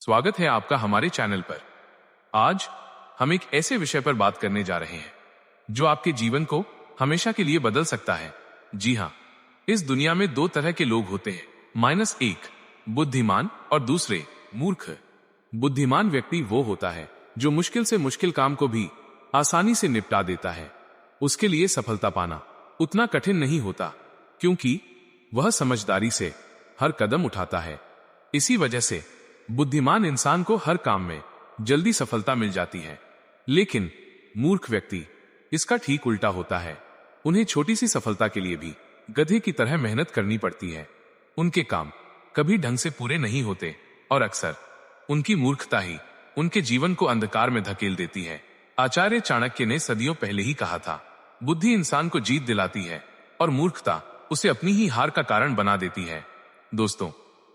स्वागत है आपका हमारे चैनल पर। आज हम एक ऐसे विषय पर बात करने जा रहे हैं जो आपके जीवन को हमेशा के लिए बदल सकता है। जी हाँ, इस दुनिया में दो तरह के लोग होते हैं, -1 बुद्धिमान और दूसरे मूर्ख। बुद्धिमान व्यक्ति वो होता है जो मुश्किल से मुश्किल काम को भी आसानी से निपटा देता है। उसके लिए सफलता पाना उतना कठिन नहीं होता क्योंकि वह समझदारी से हर कदम उठाता है। इसी वजह से बुद्धिमान इंसान को हर काम में जल्दी सफलता मिल जाती है, लेकिन मूर्ख व्यक्ति इसका ठीक उल्टा होता है। उन्हें छोटी सी सफलता के लिए भी गधे की तरह मेहनत करनी पड़ती है। उनके काम कभी ढंग से पूरे नहीं होते और अक्सर उनकी मूर्खता ही उनके जीवन को अंधकार में धकेल देती है। आचार्य चाणक्य ने सदियों पहले ही कहा था, बुद्धि इंसान को जीत दिलाती है और मूर्खता उसे अपनी ही हार का कारण बना देती है। दोस्तों,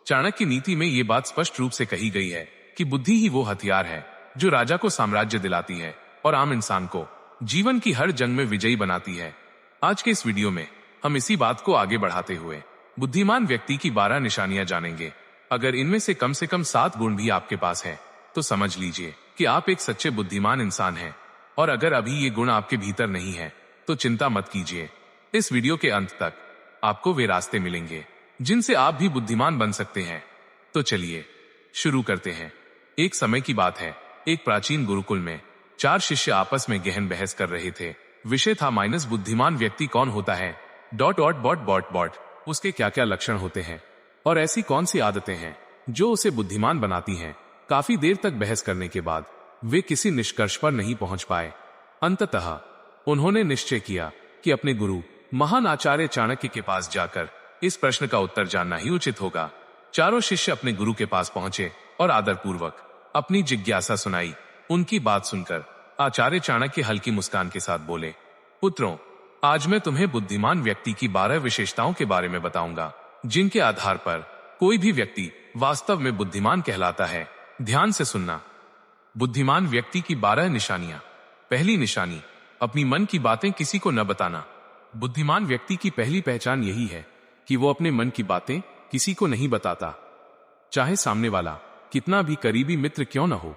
चाणक्य की नीति में यह बात स्पष्ट रूप से कही गई है कि बुद्धि ही वो हथियार है जो राजा को साम्राज्य दिलाती है और आम इंसान को जीवन की हर जंग में विजयी बनाती है। आज के इस वीडियो में हम इसी बात को आगे बढ़ाते हुए बुद्धिमान व्यक्ति की 12 निशानियां जानेंगे। अगर इनमें से कम 7 गुण भी आपके पास है तो समझ लीजिए कि आप एक सच्चे बुद्धिमान इंसान हैं। और अगर अभी ये गुण आपके भीतर नहीं है तो चिंता मत कीजिए, इस वीडियो के अंत तक आपको वे रास्ते मिलेंगे जिनसे आप भी बुद्धिमान बन सकते हैं। तो चलिए शुरू करते हैं। एक समय की बात है, एक प्राचीन गुरुकुल में 4 शिष्य आपस में गहन बहस कर रहे थे। विषय था बुद्धिमान व्यक्ति कौन होता है, ... उसके क्या क्या लक्षण होते हैं और ऐसी कौन सी आदतें हैं जो उसे बुद्धिमान बनाती हैं। काफी देर तक बहस करने के बाद वे किसी निष्कर्ष पर नहीं पहुंच पाए। अंततः उन्होंने निश्चय किया कि अपने गुरु महान आचार्य चाणक्य के पास जाकर इस प्रश्न का उत्तर जानना ही उचित होगा। चारों शिष्य अपने गुरु के पास पहुंचे और आदरपूर्वक अपनी जिज्ञासा सुनाई। उनकी बात सुनकर आचार्य चाणक्य हल्की मुस्कान के साथ बोले, पुत्रों, आज मैं तुम्हें बुद्धिमान व्यक्ति की 12 विशेषताओं के बारे में बताऊंगा जिनके आधार पर कोई भी व्यक्ति वास्तव में बुद्धिमान कहलाता है। ध्यान से सुनना। बुद्धिमान व्यक्ति की 12 निशानियां। पहली निशानी, अपनी मन की बातें किसी को न बताना। बुद्धिमान व्यक्ति की पहली पहचान यही है कि वो अपने मन की बातें किसी को नहीं बताता, चाहे सामने वाला कितना भी करीबी मित्र क्यों न हो।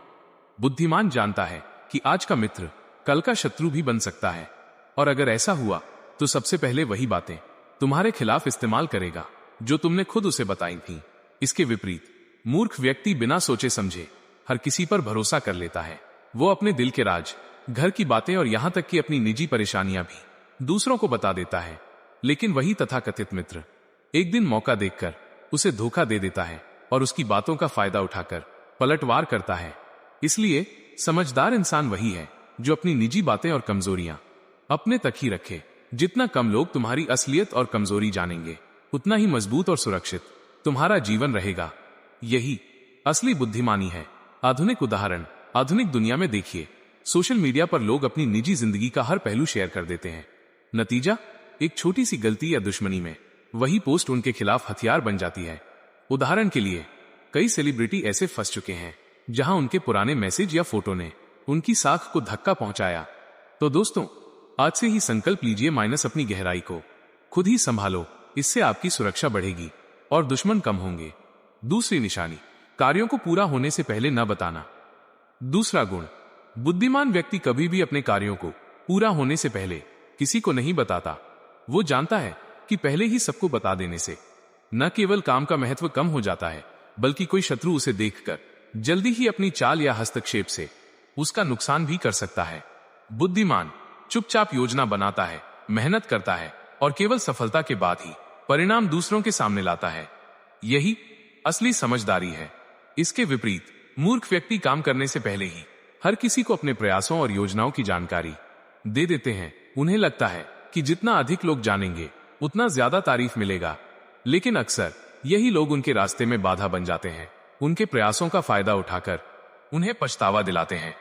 बुद्धिमान जानता है कि आज का मित्र कल का शत्रु भी बन सकता है, और अगर ऐसा हुआ तो सबसे पहले वही बातें तुम्हारे खिलाफ इस्तेमाल करेगा जो तुमने खुद उसे बताई थी। इसके विपरीत मूर्ख व्यक्ति बिना सोचे समझे हर किसी पर भरोसा कर लेता है। वो अपने दिल के राज, घर की बातें और यहां तक कि अपनी निजी परेशानियां भी दूसरों को बता देता है। लेकिन वही तथाकथित मित्र एक दिन मौका देखकर उसे धोखा दे देता है और उसकी बातों का फायदा उठाकर पलटवार करता है। इसलिए समझदार इंसान वही है जो अपनी निजी बातें और कमजोरियां अपने तक ही रखे। जितना कम लोग तुम्हारी असलियत और कमजोरी जानेंगे, उतना ही मजबूत और सुरक्षित तुम्हारा जीवन रहेगा। यही असली बुद्धिमानी है। आधुनिक उदाहरण आधुनिक दुनिया में देखिए। सोशल मीडिया पर लोग अपनी निजी जिंदगी का हर पहलू शेयर कर देते हैं। नतीजा, एक छोटी सी गलती या दुश्मनी में वही पोस्ट उनके खिलाफ हथियार बन जाती है। उदाहरण के लिए, कई सेलिब्रिटी ऐसे फंस चुके हैं जहां उनके पुराने मैसेज या फोटो ने उनकी साख को धक्का पहुंचाया। तो दोस्तों, आज से ही संकल्प लीजिए, अपनी गहराई को खुद ही संभालो। इससे आपकी सुरक्षा बढ़ेगी और दुश्मन कम होंगे। दूसरी निशानी, कार्यों को पूरा होने से पहले न बताना। दूसरा गुण, बुद्धिमान व्यक्ति कभी भी अपने कार्यों को पूरा होने से पहले किसी को नहीं बताता। वो जानता है कि पहले ही सबको बता देने से न केवल काम का महत्व कम हो जाता है, बल्कि कोई शत्रु उसे देखकर जल्दी ही अपनी चाल या हस्तक्षेप से उसका नुकसान भी कर सकता है। बुद्धिमान चुपचाप योजना बनाता है, मेहनत करता है और केवल सफलता के बाद ही परिणाम दूसरों के सामने लाता है। यही असली समझदारी है। इसके विपरीत मूर्ख व्यक्ति काम करने से पहले ही हर किसी को अपने प्रयासों और योजनाओं की जानकारी दे देते हैं। उन्हें लगता है कि जितना अधिक लोग जानेंगे उतना ज्यादा तारीफ मिलेगा, लेकिन अक्सर यही लोग उनके रास्ते में बाधा बन जाते हैं। उनके प्रयासों का फायदा उठाकर उन्हें पछतावा दिलाते हैं।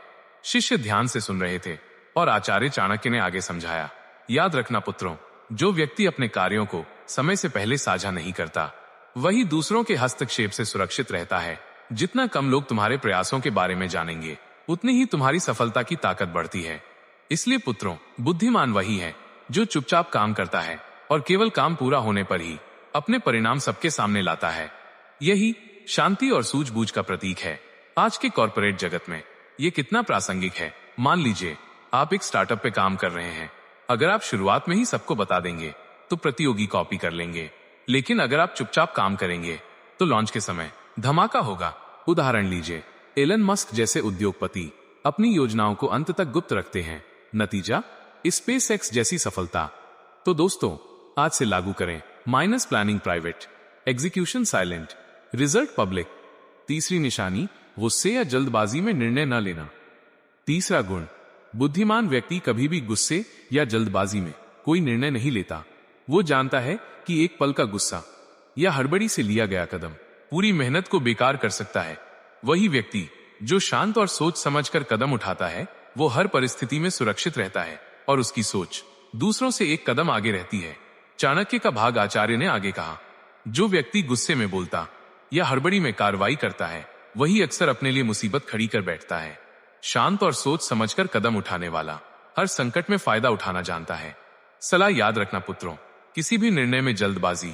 शिष्य ध्यान से सुन रहे थे और आचार्य चाणक्य ने आगे समझाया, याद रखना पुत्रों, जो व्यक्ति अपने कार्यों को समय से पहले साझा नहीं करता वही दूसरों के हस्तक्षेप से सुरक्षित रहता है। जितना कम लोग तुम्हारे प्रयासों के बारे में जानेंगे, उतनी ही तुम्हारी सफलता की ताकत बढ़ती है। इसलिए पुत्रों, बुद्धिमान वही है जो चुपचाप काम करता है और केवल काम पूरा होने पर ही अपने परिणाम सबके सामने लाता है। यही शांति और सूझबूझ का प्रतीक है। आज के कॉर्पोरेट जगत में ये कितना प्रासंगिक है। मान लीजिए आप एक स्टार्टअप पे काम कर रहे हैं। अगर आप शुरुआत में ही सबको बता देंगे तो प्रतियोगी कॉपी कर लेंगे, लेकिन अगर आप चुपचाप काम करेंगे तो लॉन्च के समय धमाका होगा। उदाहरण लीजिए, एलन मस्क जैसे उद्योगपति अपनी योजनाओं को अंत तक गुप्त रखते हैं, नतीजा स्पेस एक्स जैसी सफलता। तो दोस्तों, आज से लागू करें minus planning private, execution silent, result public. तीसरी निशानी, गुस्से या जल्दबाजी में निर्णय न लेना। तीसरा गुण, बुद्धिमान व्यक्ति कभी भी गुस्से या जल्दबाजी में कोई निर्णय नहीं लेता। वो जानता है कि एक पल का गुस्सा या हड़बड़ी से लिया गया कदम पूरी मेहनत को बेकार कर सकता है। वही व्यक्ति जो शांत और सोच समझकर कदम उठाता है, वो हर परिस्थिति में सुरक्षित रहता है और उसकी सोच दूसरों से एक कदम आगे रहती है। चाणक्य का भाग आचार्य ने आगे कहा, जो व्यक्ति गुस्से में बोलता या हड़बड़ी में कार्रवाई करता है, वही अक्सर अपने लिए मुसीबत खड़ी कर बैठता है। शांत और सोच समझकर कदम उठाने वाला हर संकट में फायदा उठाना जानता है। सलाह याद रखना पुत्रों, किसी भी निर्णय में जल्दबाजी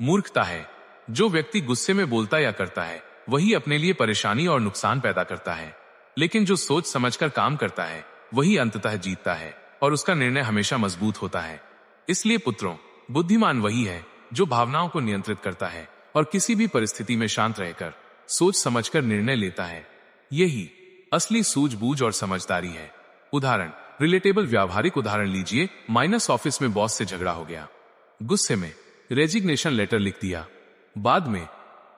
मूर्खता है। जो व्यक्ति गुस्से में बोलता या करता है, वही अपने लिए परेशानी और नुकसान पैदा करता है। लेकिन जो सोच समझकर काम करता है, वही अंततः जीतता है और उसका निर्णय हमेशा मजबूत होता है। इसलिए पुत्रों, बुद्धिमान वही है जो भावनाओं को नियंत्रित करता है और किसी भी परिस्थिति में शांत रहकर सोच समझकर निर्णय लेता है। यही असली सूझबूझ और समझदारी है। उदाहरण, रिलेटेबल व्यावहारिक उदाहरण लीजिए। माइनस ऑफिस में बॉस से झगड़ा हो गया। गुस्से में रेजिग्नेशन लेटर लिख दिया, बाद में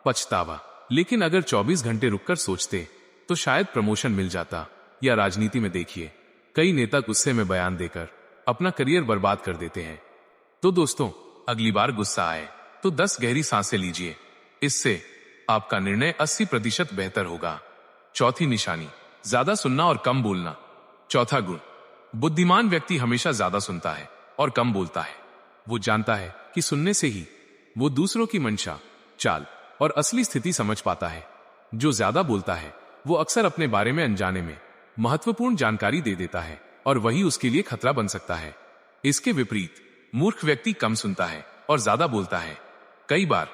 पछतावा। लेकिन अगर 24 घंटे रुककर सोचते तो शायद प्रमोशन मिल जाता। या राजनीति में देखिए, कई नेता गुस्से में बयान देकर अपना करियर बर्बाद कर देते हैं। तो दोस्तों, अगली बार गुस्सा आए तो 10 गहरी सांसें लीजिए। इससे आपका निर्णय 80% बेहतर होगा। चौथी निशानी, ज्यादा सुनना और कम बोलना। चौथा गुण, बुद्धिमान व्यक्ति हमेशा ज्यादा सुनता है और कम बोलता है। वो जानता है कि सुनने से ही वो दूसरों की मंशा, चाल और असली स्थिति समझ पाता है। जो ज्यादा बोलता है वो अक्सर अपने बारे में अनजाने में महत्वपूर्ण जानकारी दे देता है और वही उसके लिए खतरा बन सकता है। इसके विपरीत मूर्ख व्यक्ति कम सुनता है और ज्यादा बोलता है। कई बार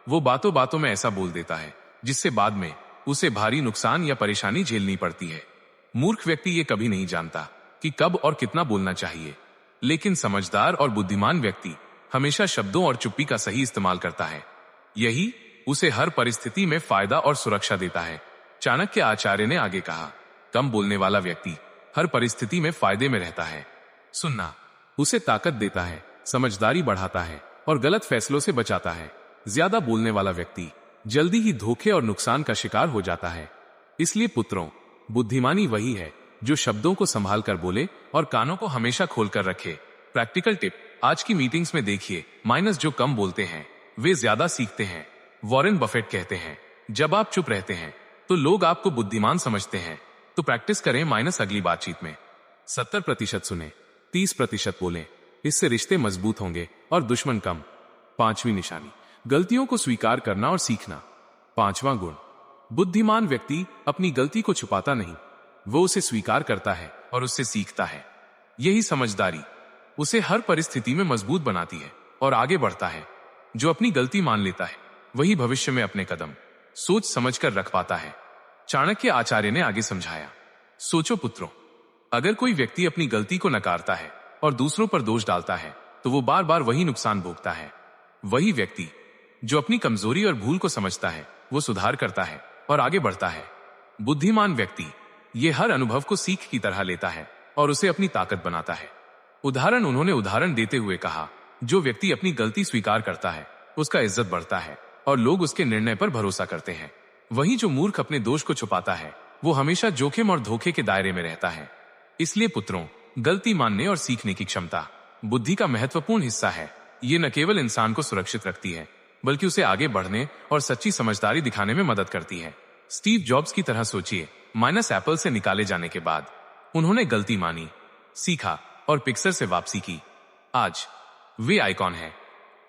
वो बातों बातों में ऐसा बोल देता है जिससे बाद में उसे भारी नुकसान या परेशानी झेलनी पड़ती है। मूर्ख व्यक्ति ये कभी नहीं जानता कि कब और कितना बोलना चाहिए, लेकिन समझदार और बुद्धिमान व्यक्ति हमेशा शब्दों और चुप्पी का सही इस्तेमाल करता है। यही उसे हर परिस्थिति में फायदा और सुरक्षा देता है। चाणक्य आचार्य ने आगे कहा, कम बोलने वाला व्यक्ति हर परिस्थिति में फायदे में रहता है। सुनना उसे ताकत देता है, समझदारी बढ़ाता है और गलत फैसलों से बचाता है। ज्यादा बोलने वाला व्यक्ति जल्दी ही धोखे और नुकसान का शिकार हो जाता है। इसलिए पुत्रों, बुद्धिमानी वही है जो शब्दों को संभाल कर बोले और कानों को हमेशा खोलकर रखे। प्रैक्टिकल टिप, आज की मीटिंग्स में देखिए, माइनस जो कम बोलते हैं वे ज्यादा सीखते हैं। वॉरेन बफेट कहते हैं, जब आप चुप रहते हैं तो लोग आपको बुद्धिमान समझते हैं। तो प्रैक्टिस करें माइनस अगली बातचीत में 70% सुने, 30% बोलें। इससे रिश्ते मजबूत होंगे और दुश्मन कम। पांचवी निशानी, गलतियों को स्वीकार करना और सीखना। पांचवा गुण, बुद्धिमान व्यक्ति अपनी गलती को छुपाता नहीं, वो उसे स्वीकार करता है और उससे सीखता है। यही समझदारी उसे हर परिस्थिति में मजबूत बनाती है और आगे बढ़ता है। जो अपनी गलती मान लेता है वही भविष्य में अपने कदम सोच समझकर रख पाता है। चाणक्य आचार्य ने आगे समझाया, सोचो पुत्रों, अगर कोई व्यक्ति अपनी गलती को नकारता है और दूसरों पर दोष डालता है तो वो बार बार वही नुकसान भोगता है। वही व्यक्ति जो अपनी कमजोरी और भूल को समझता है वो सुधार करता है और आगे बढ़ता है। बुद्धिमान व्यक्ति ये हर अनुभव को सीख की तरह लेता है और उसे अपनी ताकत बनाता है। उन्होंने उदाहरण देते हुए कहा, जो व्यक्ति अपनी गलती स्वीकार करता है उसका इज्जत बढ़ता है और लोग उसके निर्णय पर भरोसा करते हैं। वहीं जो मूर्ख अपने दोष को छुपाता है वो हमेशा जोखिम और धोखे के दायरे में रहता है। इसलिए पुत्रों, गलती मानने और सीखने की क्षमता बुद्धि का महत्वपूर्ण हिस्सा है। ये न केवल इंसान को सुरक्षित रखती है बल्कि उसे आगे बढ़ने और सच्ची समझदारी दिखाने में मदद करती है। स्टीव जॉब्स की तरह सोचिए, माइनस एप्पल से निकाले जाने के बाद उन्होंने गलती मानी, सीखा और पिक्सर से वापसी की। आज वे आइकॉन है।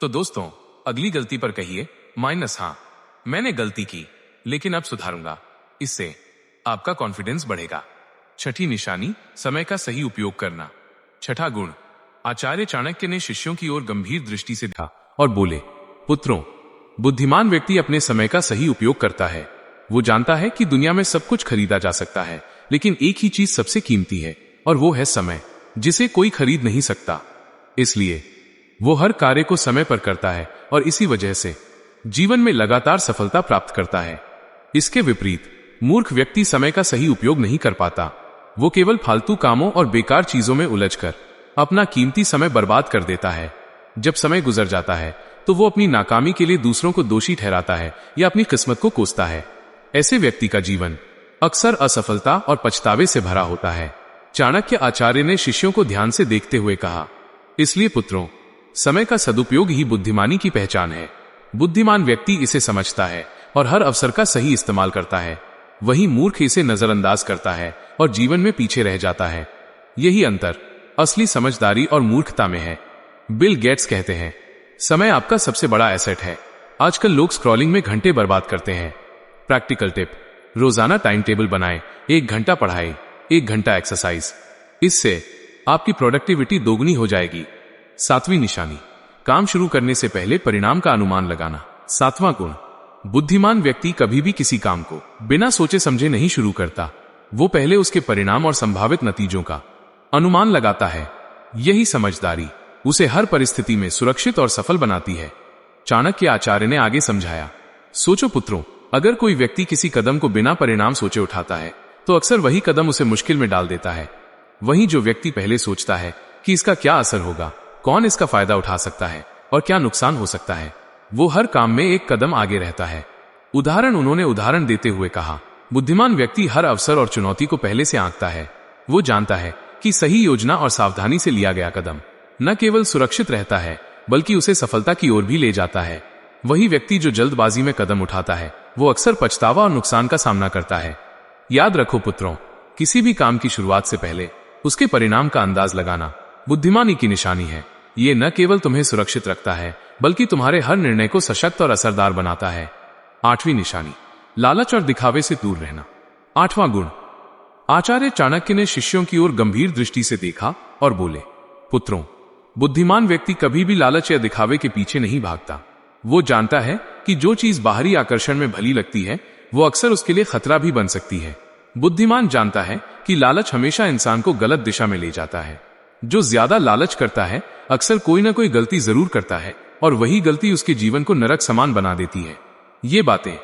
तो दोस्तों, अगली गलती पर कहिए माइनस हाँ, मैंने गलती की लेकिन अब सुधारूंगा। इससे आपका कॉन्फिडेंस बढ़ेगा। छठी निशानी, समय का सही उपयोग करना। छठा गुण, आचार्य चाणक्य ने शिष्यों की ओर गंभीर दृष्टि से देखा और बोले, पुत्रों, बुद्धिमान व्यक्ति अपने समय का सही उपयोग करता है। वो जानता है कि दुनिया में सब कुछ खरीदा जा सकता है, लेकिन एक ही चीज सबसे कीमती है, और वो है समय, जिसे कोई खरीद नहीं सकता। इसलिए वो हर कार्य को समय पर करता है और इसी वजह से जीवन में लगातार सफलता प्राप्त करता है। इसके विपरीत मूर्ख व्यक्ति समय का सही उपयोग नहीं कर पाता। वो केवल फालतू कामों और बेकार चीजों में उलझकर अपना कीमती समय बर्बाद कर देता है। जब समय गुजर जाता है तो वो अपनी नाकामी के लिए दूसरों को दोषी ठहराता है या अपनी किस्मत को कोसता है। ऐसे व्यक्ति का जीवन अक्सर असफलता और पछतावे से भरा होता है। चाणक्य आचार्य ने शिष्यों को ध्यान से देखते हुए कहा, इसलिए पुत्रों, समय का सदुपयोग ही बुद्धिमानी की पहचान है। बुद्धिमान व्यक्ति इसे समझता है और हर अवसर का सही इस्तेमाल करता है। वही मूर्ख इसे नजरअंदाज करता है और जीवन में पीछे रह जाता है। यही अंतर असली समझदारी और मूर्खता में है। बिल गेट्स कहते हैं, समय आपका सबसे बड़ा एसेट है। आजकल लोग स्क्रॉलिंग में घंटे बर्बाद करते हैं। प्रैक्टिकल टिप, रोजाना टाइम टेबल बनाएं, 1 घंटा पढ़ाई, 1 घंटा एक्सरसाइज। इससे आपकी प्रोडक्टिविटी दोगुनी हो जाएगी। 7वीं निशानी, काम शुरू करने से पहले परिणाम का अनुमान लगाना। 7वां गुण, बुद्धिमान व्यक्ति कभी भी किसी काम को बिना सोचे समझे नहीं शुरू करता। वो पहले उसके परिणाम और संभावित नतीजों का अनुमान लगाता है। यही समझदारी उसे हर परिस्थिति में सुरक्षित और सफल बनाती है। चाणक्य आचार्य ने आगे समझाया, सोचो पुत्रों, अगर कोई व्यक्ति किसी कदम को बिना परिणाम सोचे उठाता है तो अक्सर वही कदम उसे मुश्किल में डाल देता है। वहीं जो व्यक्ति पहले सोचता है कि इसका क्या असर होगा, कौन इसका फायदा उठा सकता है और क्या नुकसान हो सकता है, वो हर काम में एक कदम आगे रहता है। उन्होंने उदाहरण देते हुए कहा, बुद्धिमान व्यक्ति हर अवसर और चुनौती को पहले से आंकता है। वो जानता है कि सही योजना और सावधानी से लिया गया कदम न केवल सुरक्षित रहता है बल्कि उसे सफलता की ओर भी ले जाता है। वही व्यक्ति जो जल्दबाजी में कदम उठाता है वो अक्सर पछतावा और नुकसान का सामना करता है। याद रखो पुत्रों, किसी भी काम की शुरुआत से पहले उसके परिणाम का अंदाज लगाना बुद्धिमानी की निशानी है। ये न केवल तुम्हें सुरक्षित रखता है बल्कि तुम्हारे हर निर्णय को सशक्त और असरदार बनाता है। 8वीं निशानी, लालच और दिखावे से दूर रहना। 8वां गुण, आचार्य चाणक्य ने शिष्यों की ओर गंभीर दृष्टि से देखा और बोले, पुत्रों, बुद्धिमान व्यक्ति कभी भी लालच या दिखावे के पीछे नहीं भागता। वो जानता है कि जो चीज बाहरी आकर्षण में भली लगती है वो अक्सर उसके लिए खतरा भी बन सकती है। बुद्धिमान जानता है कि लालच हमेशा इंसान को गलत दिशा में ले जाता है। जो ज्यादा लालच करता है अक्सर कोई ना कोई गलती जरूर करता है और वही गलती उसके जीवन को नरक समान बना देती है। ये बातें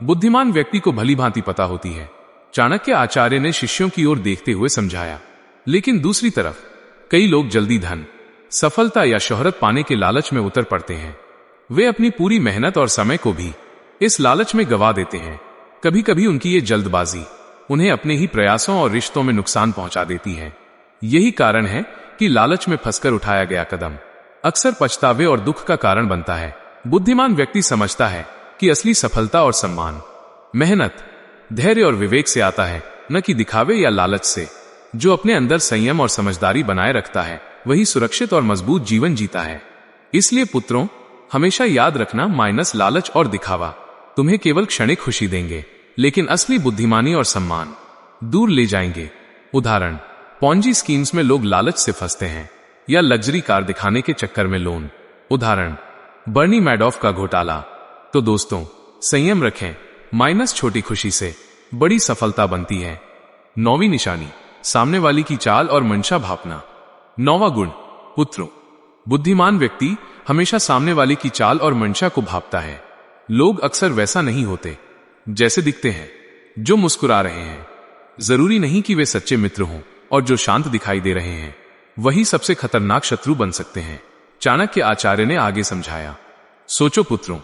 बुद्धिमान व्यक्ति को भली भांति पता होती है। चाणक्य आचार्य ने शिष्यों की ओर देखते हुए समझाया, लेकिन दूसरी तरफ कई लोग जल्दी धन, सफलता या शोहरत पाने के लालच में उतर पड़ते हैं। वे अपनी पूरी मेहनत और समय को भी इस लालच में गवा देते हैं। कभी कभी उनकी ये जल्दबाजी उन्हें अपने ही प्रयासों और रिश्तों में नुकसान पहुंचा देती है। यही कारण है कि लालच में फंसकर उठाया गया कदम अक्सर पछतावे और दुख का कारण बनता है। बुद्धिमान व्यक्ति समझता है कि असली सफलता और सम्मान मेहनत, धैर्य और विवेक से आता है, न कि दिखावे या लालच से। जो अपने अंदर संयम और समझदारी बनाए रखता है वही सुरक्षित और मजबूत जीवन जीता है। इसलिए पुत्रों, हमेशा याद रखना, माइनस लालच और दिखावा तुम्हें केवल क्षणिक खुशी देंगे लेकिन असली बुद्धिमानी और सम्मान दूर ले जाएंगे। उदाहरण, पॉन्जी स्कीम्स में लोग लालच से फंसते हैं या लग्जरी कार दिखाने के चक्कर में लोन। उदाहरण, बर्नी मैडॉफ का घोटाला। तो दोस्तों, संयम रखें, माइनस छोटी खुशी से बड़ी सफलता बनती है। 9वीं निशानी, सामने वाली की चाल और मंशा भापना। 9वां गुण, पुत्रों, बुद्धिमान व्यक्ति हमेशा सामने वाले की चाल और मंशा को भापता है। लोग अक्सर वैसा नहीं होते जैसे दिखते हैं। जो मुस्कुरा रहे हैं जरूरी नहीं कि वे सच्चे मित्र हों, और जो शांत दिखाई दे रहे हैं वही सबसे खतरनाक शत्रु बन सकते हैं। चाणक्य आचार्य ने आगे समझाया, सोचो पुत्रों,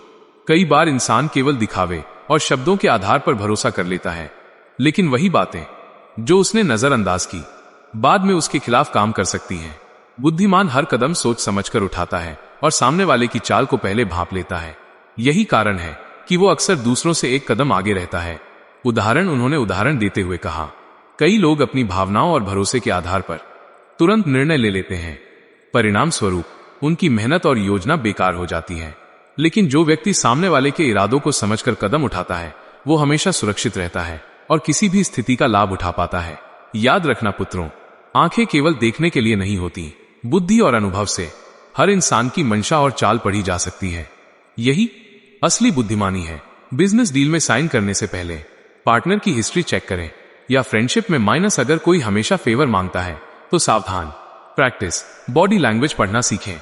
कई बार इंसान केवल दिखावे और शब्दों के आधार पर भरोसा कर लेता है, लेकिन वही बातें जो उसने नजरअंदाज की बाद में उसके खिलाफ काम कर सकती हैं। बुद्धिमान हर कदम सोच समझकर उठाता है और सामने वाले की चाल को पहले भांप लेता है। यही कारण है कि वो अक्सर दूसरों से एक कदम आगे रहता है। उन्होंने उदाहरण देते हुए कहा, कई लोग अपनी भावनाओं और भरोसे के आधार पर तुरंत निर्णय ले लेते हैं। परिणाम स्वरूप उनकी मेहनत और योजना बेकार हो जाती है। लेकिन जो व्यक्ति सामने वाले के इरादों को समझकर कदम उठाता है वो हमेशा सुरक्षित रहता है और किसी भी स्थिति का लाभ उठा पाता है। याद रखना पुत्रों, आंखें केवल देखने के लिए नहीं होती, बुद्धि और अनुभव से हर इंसान की मंशा और चाल पढ़ी जा सकती है। यही असली बुद्धिमानी है। बिजनेस डील में साइन करने से पहले पार्टनर की हिस्ट्री चेक करें, या फ्रेंडशिप में माइनस अगर कोई हमेशा फेवर मांगता है तो सावधान। प्रैक्टिस बॉडी लैंग्वेज पढ़ना सीखें,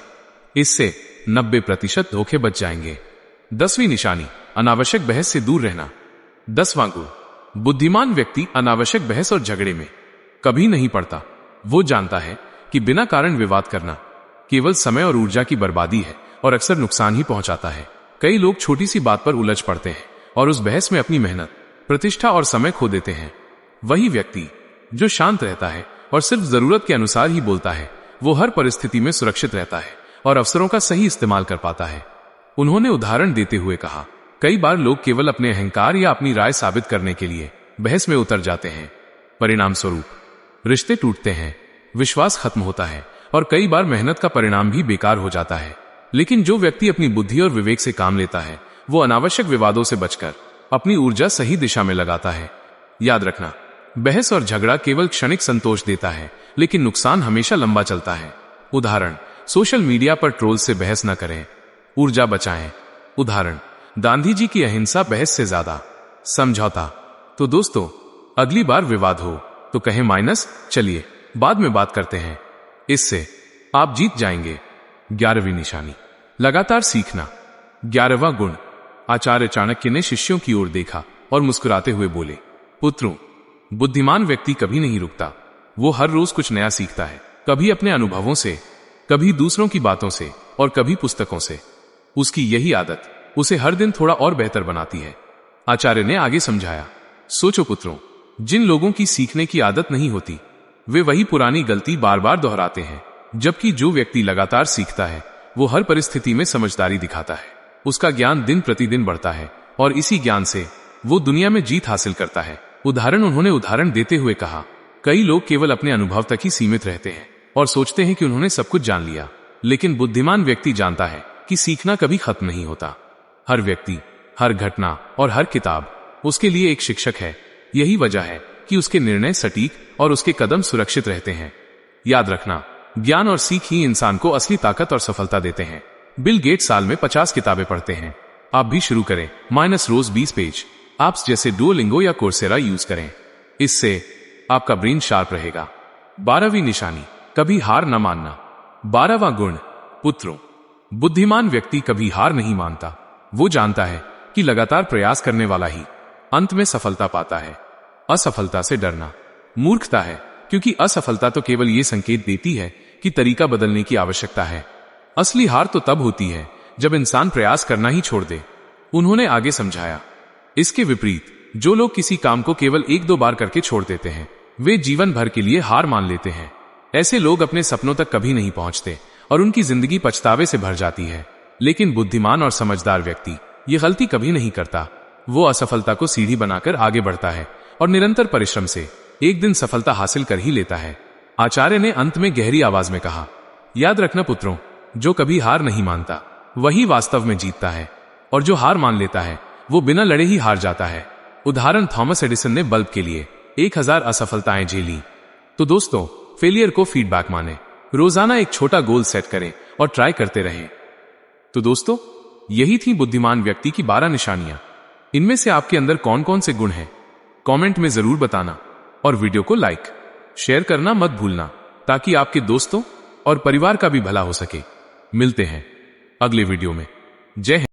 इससे 90% धोखे बच जाएंगे। 10वीं निशानी, अनावश्यक बहस से दूर रहना। 10वां गुण, बुद्धिमान व्यक्ति अनावश्यक बहस और झगड़े में कभी नहीं पड़ता। वो जानता है कि बिना कारण विवाद करना केवल समय और ऊर्जा की बर्बादी है और अक्सर नुकसान ही पहुंचाता है। कई लोग छोटी सी बात पर उलझ पड़ते हैं और उस बहस में अपनी मेहनत, प्रतिष्ठा और समय खो देते हैं। वही व्यक्ति जो शांत रहता है और सिर्फ जरूरत के अनुसार ही बोलता है, वो हर परिस्थिति में सुरक्षित रहता है और अवसरों का सही इस्तेमाल कर पाता है। उन्होंने उदाहरण देते हुए कहा, कई बार लोग केवल अपने अहंकार या अपनी राय साबित करने के लिए बहस में उतर जाते हैं। परिणाम स्वरूप रिश्ते टूटते हैं, विश्वास खत्म होता है और कई बार मेहनत का परिणाम भी बेकार हो जाता है। लेकिन जो व्यक्ति अपनी बुद्धि और विवेक से काम लेता है, वो अनावश्यक विवादों से बचकर अपनी ऊर्जा सही दिशा में लगाता है। याद रखना, बहस और झगड़ा केवल क्षणिक संतोष देता है, लेकिन नुकसान हमेशा लंबा चलता है। उदाहरण, सोशल मीडिया पर ट्रोल से बहस न करें, ऊर्जा बचाएं। उदाहरण, गांधी जी की अहिंसा बहस से ज्यादा समझौता। तो दोस्तों, अगली बार विवाद हो तो कहें माइनस, चलिए बाद में बात करते हैं, इससे आप जीत जाएंगे। 11वीं निशानी, लगातार सीखना। 11वां गुण, आचार्य चाणक्य ने शिष्यों की ओर देखा और मुस्कुराते हुए बोले, पुत्रों, बुद्धिमान व्यक्ति कभी नहीं रुकता। वो हर रोज कुछ नया सीखता है, कभी अपने अनुभवों से, कभी दूसरों की बातों से और कभी पुस्तकों से। उसकी यही आदत उसे हर दिन थोड़ा और बेहतर बनाती है। आचार्य ने आगे समझाया, सोचो पुत्रों, जिन लोगों की सीखने की आदत नहीं होती, वे वही पुरानी गलती बार बार दोहराते हैं, जबकि जो व्यक्ति लगातार सीखता है, वो हर परिस्थिति में समझदारी दिखाता है। उसका ज्ञान दिन प्रतिदिन बढ़ता है और इसी ज्ञान से वो दुनिया में जीत हासिल करता है। उन्होंने उदाहरण देते हुए कहा, कई लोग केवल अपने अनुभव तक ही सीमित रहते हैं और सोचते हैं कि उन्होंने सब कुछ जान लिया, लेकिन बुद्धिमान व्यक्ति जानता है कि सीखना कभी खत्म नहीं होता। हर व्यक्ति, हर घटना और हर किताब उसके लिए एक शिक्षक है। यही वजह है कि उसके निर्णय सटीक और उसके कदम सुरक्षित रहते हैं। याद रखना, ज्ञान और सीख ही इंसान को असली ताकत और सफलता देते हैं। बिल गेट्स साल में 50 किताबें पढ़ते हैं। आप भी शुरू करें, माइनस रोज 20 पेज एप्स जैसे डुओलिंगो या कोर्सेरा यूज करें, इससे आपका ब्रेन शार्प रहेगा। 12वीं निशानी, कभी हार न मानना। 12वां गुण, पुत्रों, बुद्धिमान व्यक्ति कभी हार नहीं मानता। वो जानता है कि लगातार प्रयास करने वाला ही अंत में सफलता पाता है। असफलता से डरना मूर्खता है, क्योंकि असफलता तो केवल ये संकेत देती है कि तरीका बदलने की आवश्यकता है। असली हार तो तब होती है जब इंसान प्रयास करना ही छोड़ दे। उन्होंने आगे समझाया, इसके विपरीत जो लोग किसी काम को केवल 1-2 बार करके छोड़ देते हैं, वे जीवन भर के लिए हार मान लेते हैं। ऐसे लोग अपने सपनों तक कभी नहीं पहुंचते और उनकी जिंदगी पछतावे से भर जाती है। लेकिन बुद्धिमान और समझदार व्यक्ति ये गलती कभी नहीं करता। वो असफलता को सीढ़ी बनाकर आगे बढ़ता है और निरंतर परिश्रम से एक दिन सफलता हासिल कर ही लेता है। आचार्य ने अंत में गहरी आवाज में कहा, याद रखना पुत्रों, जो कभी हार नहीं मानता वही वास्तव में जीतता है, और जो हार मान लेता है वो बिना लड़े ही हार जाता है। उदाहरण, थॉमस एडिसन ने बल्ब के लिए 1000 असफलताएं झेली। तो दोस्तों, फेलियर को फीडबैक माने, रोजाना एक छोटा गोल सेट करें और ट्राई करते रहें। तो दोस्तों, यही थी बुद्धिमान व्यक्ति की 12 निशानियां। इनमें से आपके अंदर कौन कौन से गुण हैं, कमेंट में जरूर बताना और वीडियो को लाइक, शेयर करना मत भूलना, ताकि आपके दोस्तों और परिवार का भी भला हो सके। मिलते हैं अगले वीडियो में। जय हिंद।